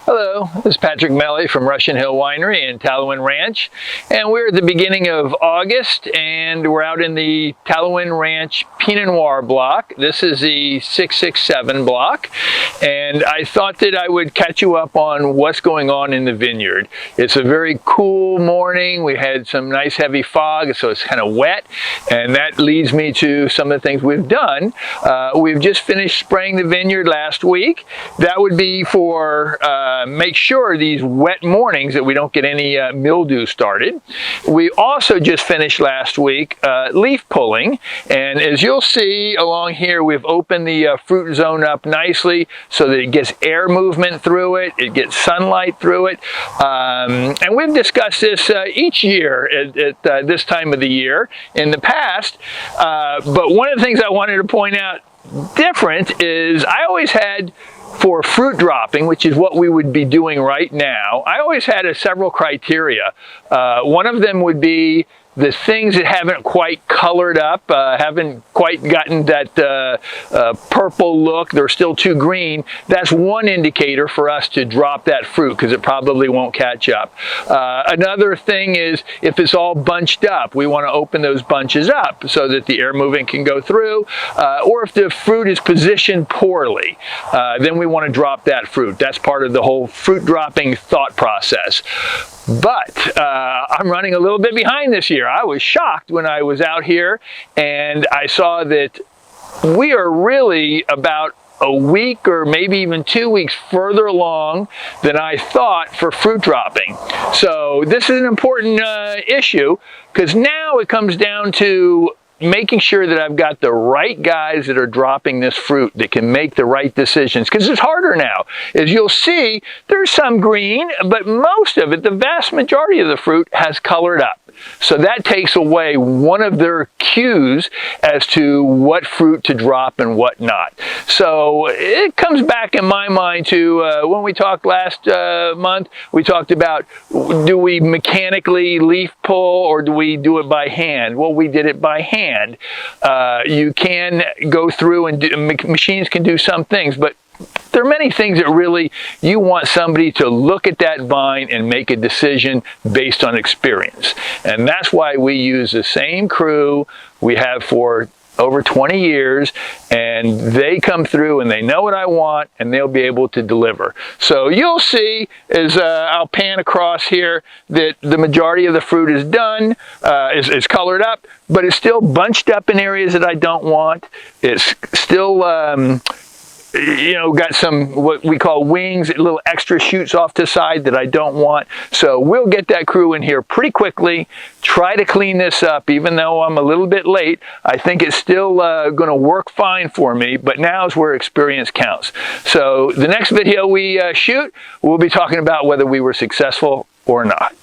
Hello, this is Patrick Melly from Russian Hill Winery and Tallowan Ranch, and we're at the beginning of August and we're out in the Tallowan Ranch Pinot Noir block. This is the 667 block, and I thought that I would catch you up on what's going on in the vineyard. It's a very cool morning. We had some nice heavy fog, so it's kind of wet, and that leads me to some of the things we've done. We've just finished spraying the vineyard last week. That would be for make sure these wet mornings that we don't get any mildew started. We also just finished last week leaf pulling, and as you'll see along here, we've opened the fruit zone up nicely so that it gets air movement through it, it gets sunlight through it, and we've discussed this each year at this time of the year in the past, but one of the things I wanted to point out different is I always had, for fruit dropping, which is what we would be doing right now, I always had several criteria. One of them would be the things that haven't quite colored up, haven't quite gotten that purple look, they're still too green. That's one indicator for us to drop that fruit because it probably won't catch up. Another thing is if it's all bunched up, we want to open those bunches up so that the air movement can go through, or if the fruit is positioned poorly, then we want to drop that fruit. That's part of the whole fruit dropping thought process. But I'm running a little bit behind this year. I was shocked when I was out here and I saw that we are really about a week or maybe even 2 weeks further along than I thought for fruit dropping. So this is an important issue because now it comes down to making sure that I've got the right guys that are dropping this fruit that can make the right decisions, because it's harder now. As you'll see, there's some green, but most of it, the vast majority of the fruit has colored up. So that takes away one of their cues as to what fruit to drop and what not. So it comes back in my mind to when we talked last month, we talked about, do we mechanically leaf pull or do we do it by hand? Well, we did it by hand. You can go through and machines can do some things, but there are many things that really you want somebody to look at that vine and make a decision based on experience. And that's why we use the same crew we have for over 20 years, and they come through and they know what I want and they'll be able to deliver. So you'll see as I'll pan across here that the majority of the fruit is done, is colored up, but it's still bunched up in areas that I don't want. It's still got some what we call wings, little extra shoots off to the side that I don't want. So we'll get that crew in here pretty quickly, try to clean this up. Even though I'm a little bit late, I think it's still going to work fine for me, but now is where experience counts. So the next video we shoot, we'll be talking about whether we were successful or not.